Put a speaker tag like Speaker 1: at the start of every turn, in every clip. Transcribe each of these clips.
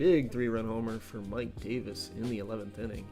Speaker 1: Big 3-run homer for Mike Davis in the 11th inning.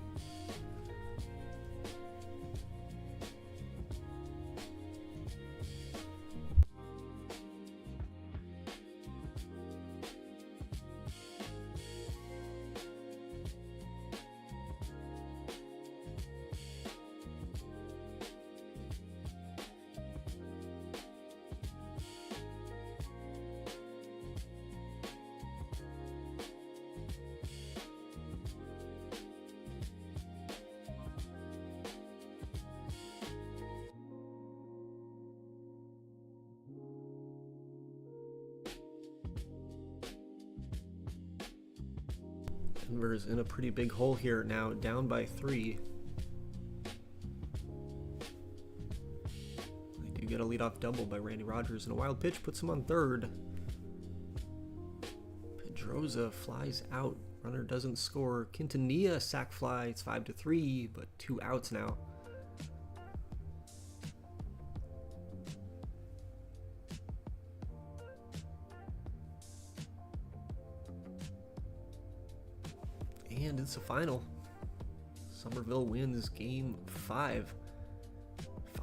Speaker 1: Denver's in a pretty big hole here now, down by 3. They do get a leadoff double by Randy Rogers, and a wild pitch puts him on third. Pedroza flies out. Runner doesn't score. Quintanilla sac fly. It's 5-3, but 2 outs now. And it's a final. Somerville wins game 5,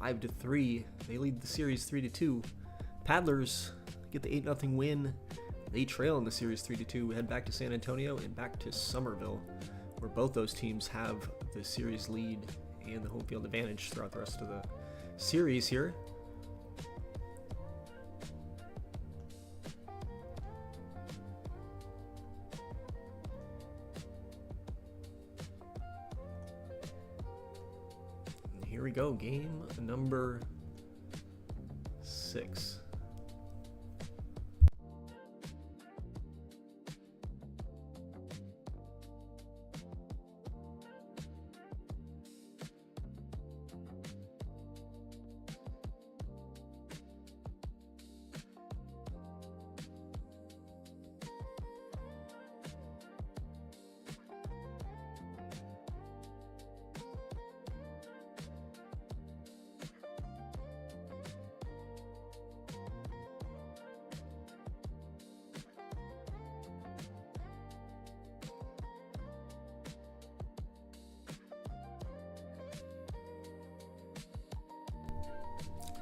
Speaker 1: 5-3. They lead the series 3-2. Paddlers get the 8-0 win. They trail in the series 3-2. Head back to San Antonio and back to Somerville, where both those teams have the series lead and the home field advantage throughout the rest of the series here. Here we go, game number 6.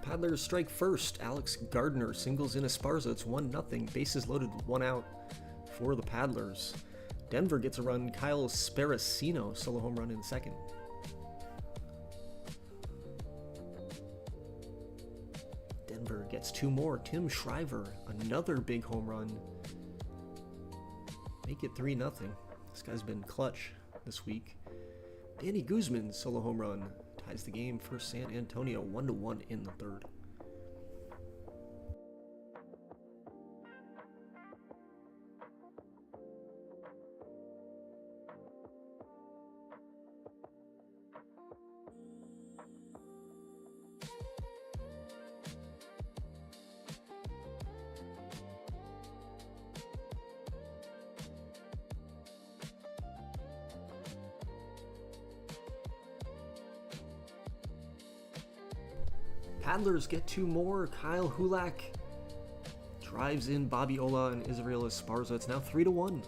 Speaker 1: Paddlers strike first. Alex Gardner singles in Esparza. It's 1-0. Bases loaded, 1 out for the Paddlers. Denver gets a run. Kyle Sparacino, solo home run in second. Denver gets 2 more. Tim Shriver, another big home run. Make it 3-0. This guy's been clutch this week. Danny Guzman, solo home run. Ties the game for San Antonio, 1-1 in the third. Paddlers get 2 more. Kyle Hulak drives in Bobby Ola and Israel Esparza. It's now 3-1.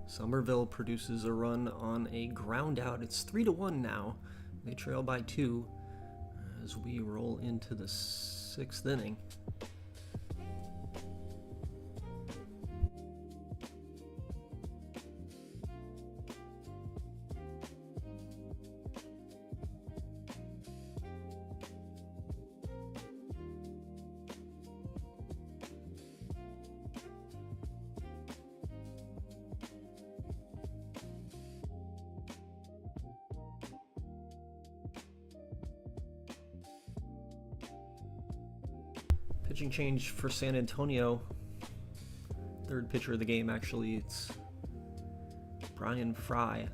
Speaker 1: Somerville produces a run on a ground out. It's 3-1 now. They trail by 2 as we roll into the 6th inning. Pitching change for San Antonio. Third pitcher of the game, actually. It's Brian Fry.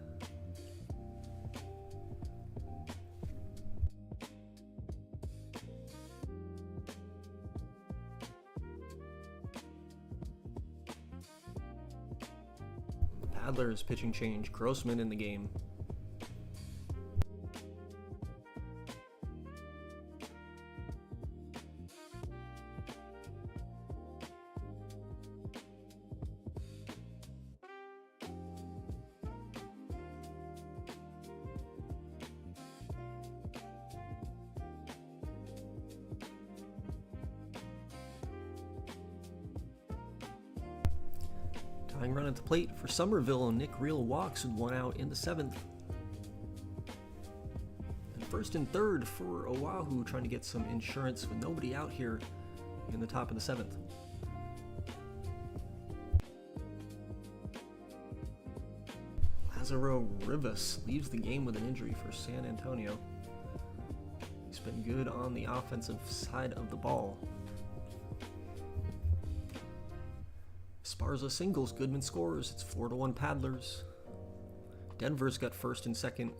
Speaker 1: Paddlers pitching change. Grossman in the game. Tying run at the plate for Somerville. Nick Reel walks with 1 out in the 7th. And first and third for Oahu, trying to get some insurance with nobody out here in the top of the 7th. Lazaro Rivas leaves the game with an injury for San Antonio. He's been good on the offensive side of the ball. Esparza singles, Goodman scores. It's 4-1 Paddlers. Denver's got first and second.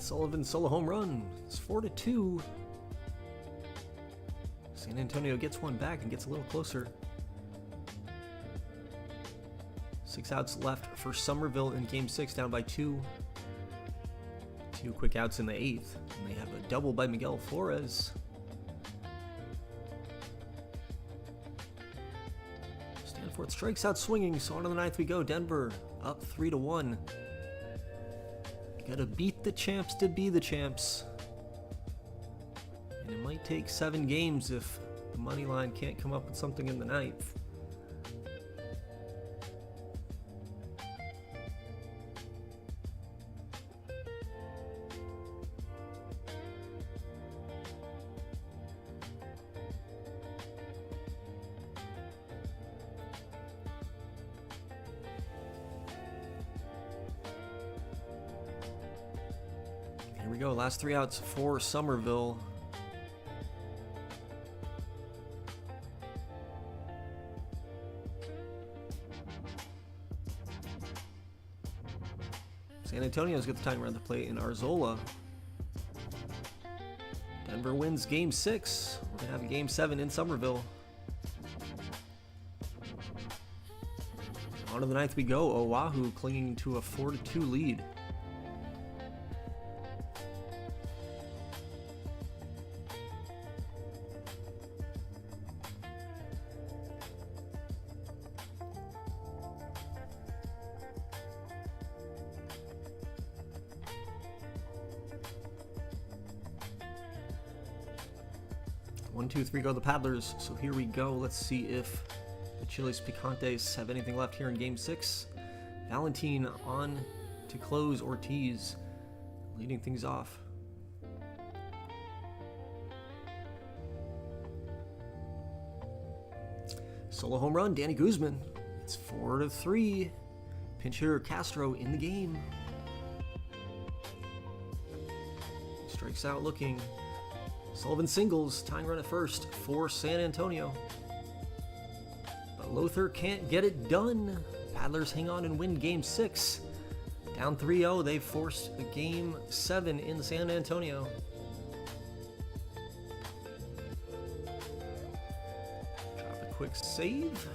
Speaker 1: Sullivan solo home run. It's 4-2. San Antonio gets one back and gets a little closer. 6 outs left for Somerville in Game 6, down by 2. 2 quick outs in the 8th, and they have a double by Miguel Flores. Stanford strikes out swinging, so on to the 9th we go. Denver up 3-1. Gotta beat the champs to be the champs. And it might take 7 games if the money line can't come up with something in the 9th. Here we go, last 3 outs for Somerville. San Antonio's got the time around the plate in Arzola. Denver wins Game 6. We're gonna have a Game 7 in Somerville. On to the 9th we go. Oahu clinging to a 4-2 lead. One, two, three, go the Paddlers. So here we go. Let's see if the Chiles Picantes have anything left here in Game 6. Valentin on to close. Ortiz leading things off. Solo home run, Danny Guzman. It's 4-3. Pinch hitter Castro in the game. Strikes out looking. Sullivan singles, tying run at first for San Antonio. But Lothar can't get it done. Paddlers hang on and win Game 6. Down 3-0, they've forced a Game 7 in San Antonio. Drop a quick save.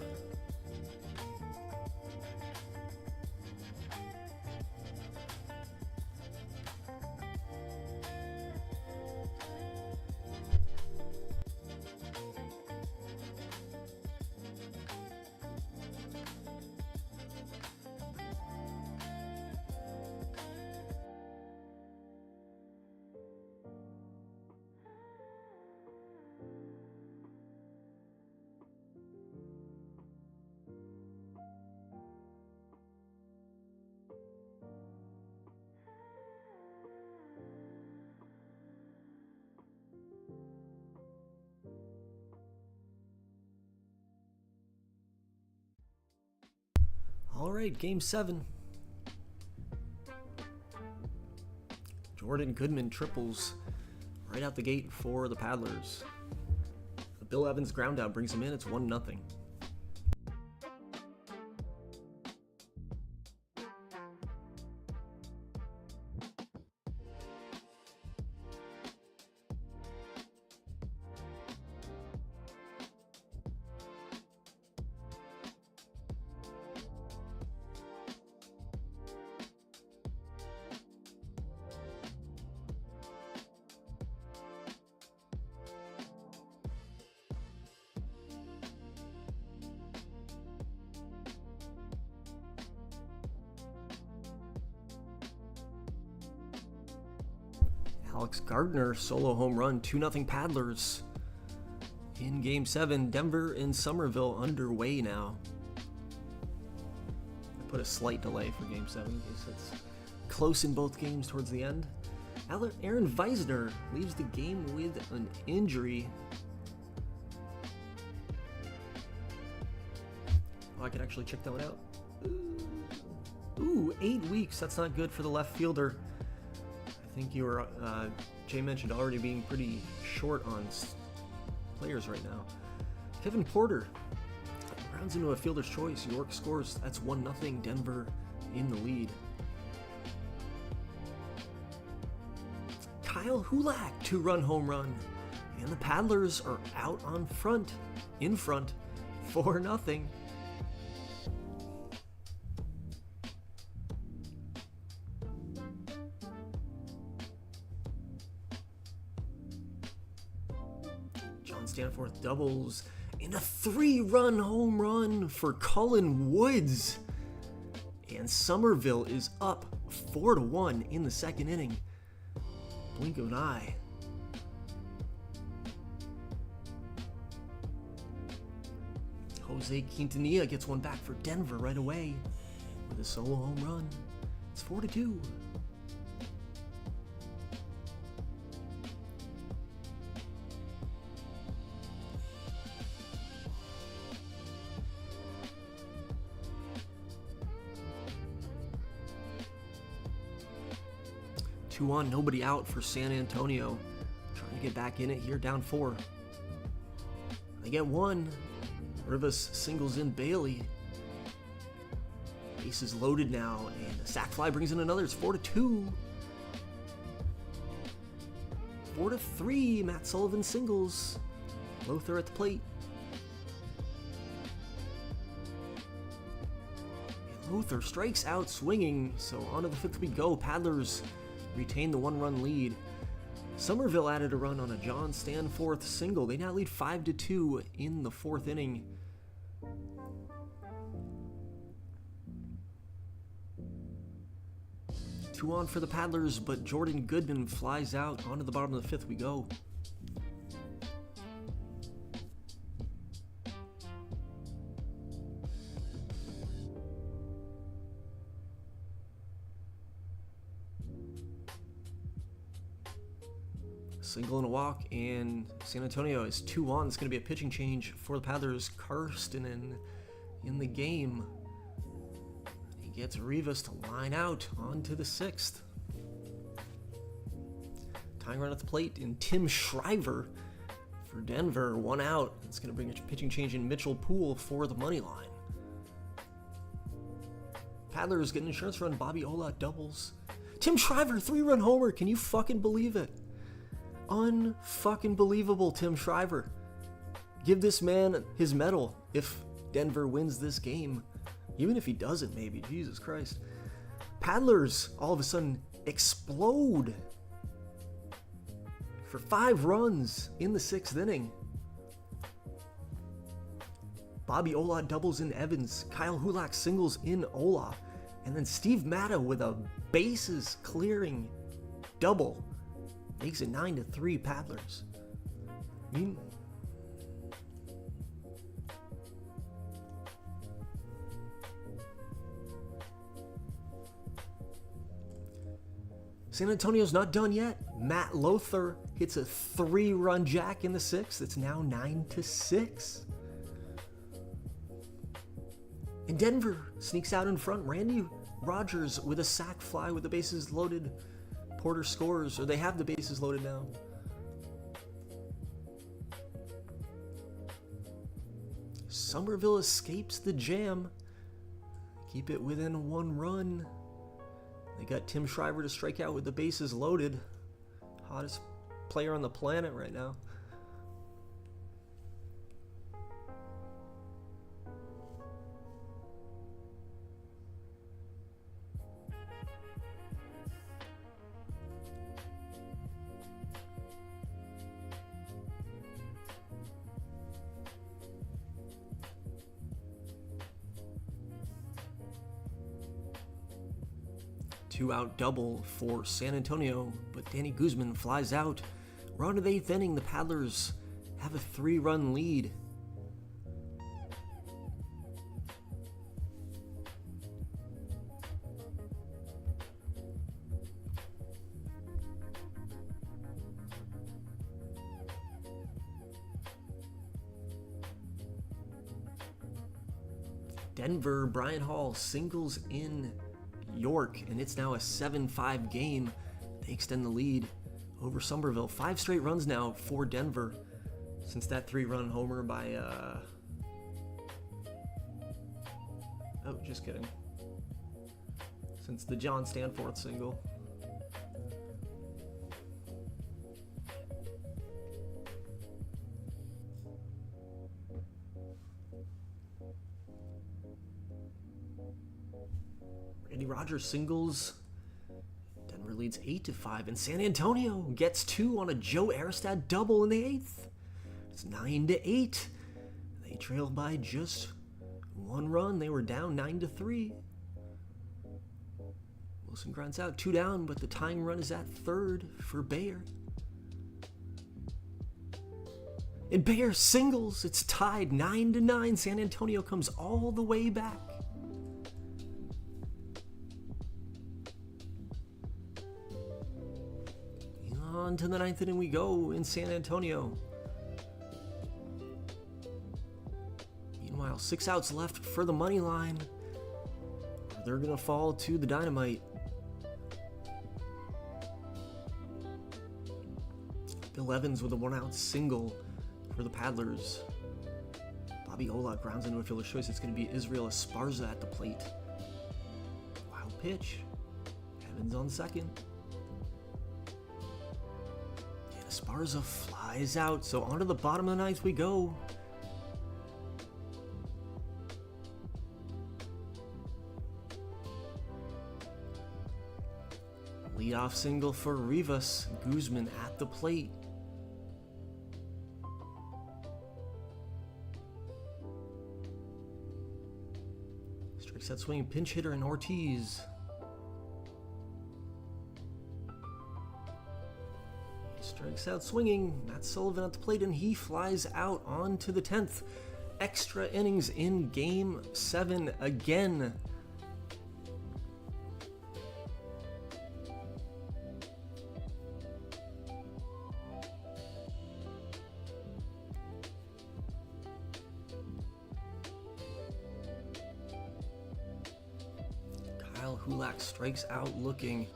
Speaker 1: right, game 7. Jordan Goodman triples right out the gate for the Paddlers. The Bill Evans ground out brings him in. It's 1-0. Alex Gardner solo home run, 2-0 Paddlers in game 7. Denver and Somerville underway now. I put a slight delay for game 7 in case it's close in both games towards the end. Aaron Weisner leaves the game with an injury. Oh, I can actually check that one out. Ooh, 8 weeks. That's not good for the left fielder. I think you were, Jay mentioned already being pretty short on players right now. Kevin Porter rounds into a fielder's choice. York scores. That's 1-0 Denver in the lead. Kyle Hulak, 2-run home run. And the Paddlers are out in front, 4-0. Stanforth doubles and a 3-run home run for Cullen Woods. And Somerville is up 4-1 in the second inning. Blink of an eye. Jose Quintanilla gets one back for Denver right away with a solo home run. It's 4-2. 2-on, nobody out for San Antonio. Trying to get back in it here, down 4. They get one. Rivas singles in Bailey. Bases loaded now, and a sac fly brings in another. It's 4-2. 4-3. Matt Sullivan singles. Lothar at the plate. And Lothar strikes out swinging, so on to the 5th we go. Paddlers retain the 1-run lead. Somerville added a run on a John Stanforth single. They now lead 5-2 in the 4th inning. Two on for the Paddlers, but Jordan Goodman flies out. Onto the bottom of the 5th we go. Single and a walk, and San Antonio is 2 on. It's going to be a pitching change for the Paddlers. Karstinen in the game. He gets Rivas to line out onto the 6th. Tying run at the plate in Tim Shriver for Denver. 1 out. It's going to bring a pitching change in Mitchell Poole for the money line. Paddlers get an insurance run. Bobby Ola doubles. Tim Shriver, 3-run homer. Can you fucking believe it? Unfucking believable, Tim Shriver. Give this man his medal if Denver wins this game. Even if he doesn't, maybe. Jesus Christ. Paddlers all of a sudden explode for 5 runs in the 6th inning. Bobby Ola doubles in Evans. Kyle Hulak singles in Ola. And then Steve Matta with a bases clearing double. Makes it 9-3 Paddlers. I mean, San Antonio's not done yet. Matt Lothar hits a 3-run jack in the 6th. It's now 9-6. And Denver sneaks out in front. Randy Rogers with a sac fly with the bases loaded. Porter scores, or they have the bases loaded now. Somerville escapes the jam. Keep it within 1 run. They got Tim Shriver to strike out with the bases loaded. Hottest player on the planet right now. Two-out double for San Antonio, but Danny Guzman flies out. We're on to the 8th inning. The Paddlers have a 3-run lead. Denver, Brian Hall singles in York, and it's now a 7-5 game. They extend the lead over Somerville. 5 straight runs now for Denver since that 3-run homer by oh, just kidding. Since the John Stanforth single. Randy Rogers singles. Denver leads 8-5, and San Antonio gets 2 on a Joe Aristad double in the 8th. It's 9-8. They trailed by just 1 run. They were down 9-3. Wilson grinds out 2 down, but the tying run is at 3rd for Bayer. And Bayer singles. It's tied 9-9. San Antonio comes all the way back. On to the 9th inning we go in San Antonio. Meanwhile, 6 outs left for the money line. They're going to fall to the dynamite. Bill Evans with a 1-out single for the Paddlers. Bobby Ola grounds into a fielder's choice. It's going to be Israel Esparza at the plate. Wild pitch. Evans on second. Esparza flies out, so onto the bottom of the 9th we go. Leadoff single for Rivas. Guzman at the plate. Strikes out swinging pinch hitter in Ortiz. Strikes out swinging. Matt Sullivan at the plate, and he flies out on to the 10th. Extra innings in Game 7 again. Kyle Hulak strikes out looking.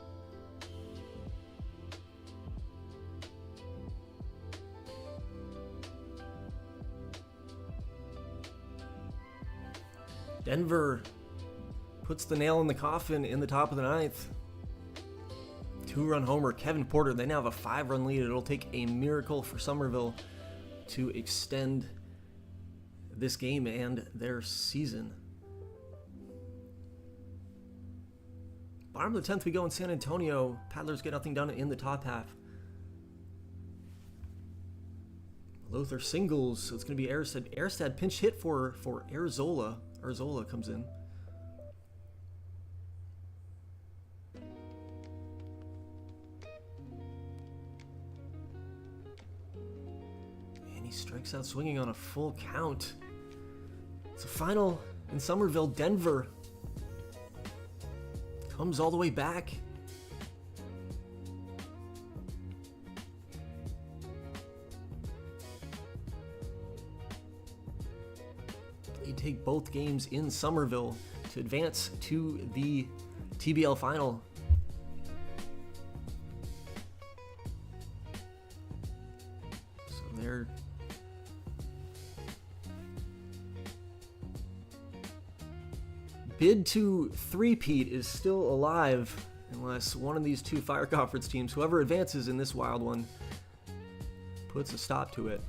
Speaker 1: Denver puts the nail in the coffin in the top of the 9th. 2-run homer, Kevin Porter. They now have a 5-run lead. It'll take a miracle for Somerville to extend this game and their season. Bottom of the 10th we go in San Antonio. Paddlers get nothing done in the top half. Lothar singles, so it's going to be Aristad. Aristad pinch hit for Arzola. Arzola comes in. And he strikes out swinging on a full count. It's a final in Somerville. Denver comes all the way back. They take both games in Somerville to advance to the TBL final. So they're bid to three-peat is still alive unless one of these two Fire Conference teams, whoever advances in this wild one, puts a stop to it.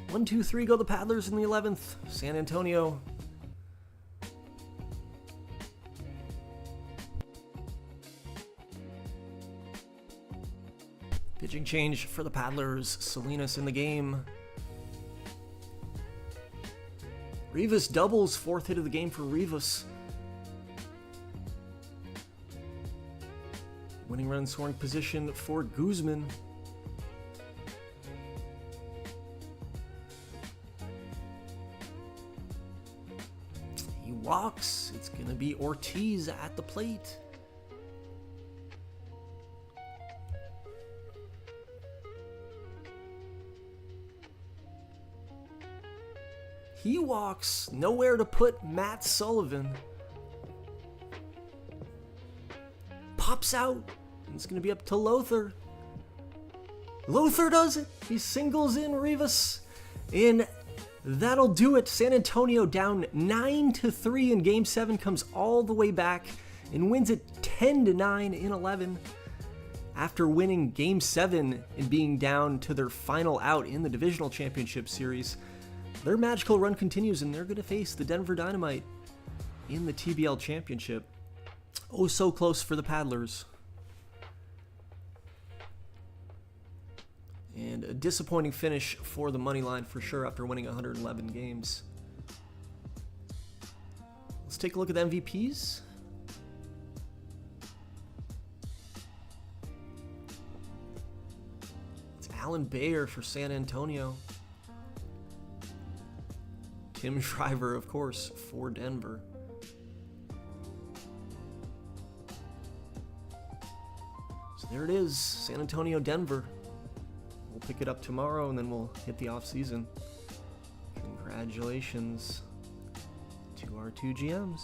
Speaker 1: One, two, three go the Paddlers in the 11th. San Antonio. Pitching change for the Paddlers. Salinas in the game. Rivas doubles, fourth hit of the game for Rivas. Winning run scoring position for Guzman. He walks. It's going to be Ortiz at the plate. He walks, nowhere to put Matt Sullivan. Pops out. It's going to be up to Lothar. Lothar does it. He singles in Rivas. And that'll do it. San Antonio down 9-3 in Game 7 comes all the way back and wins it 10-9 in 11. After winning Game 7 and being down to their final out in the Divisional Championship Series, their magical run continues, and they're going to face the Denver Dynamite in the TBL Championship. Oh, so close for the Paddlers. And a disappointing finish for the money line for sure after winning 111 games. Let's take a look at the MVPs. It's Alan Bayer for San Antonio. Tim Shriver, of course, for Denver. So there it is, San Antonio, Denver. We'll pick it up tomorrow, and then we'll hit the off season. Congratulations to our two GMs.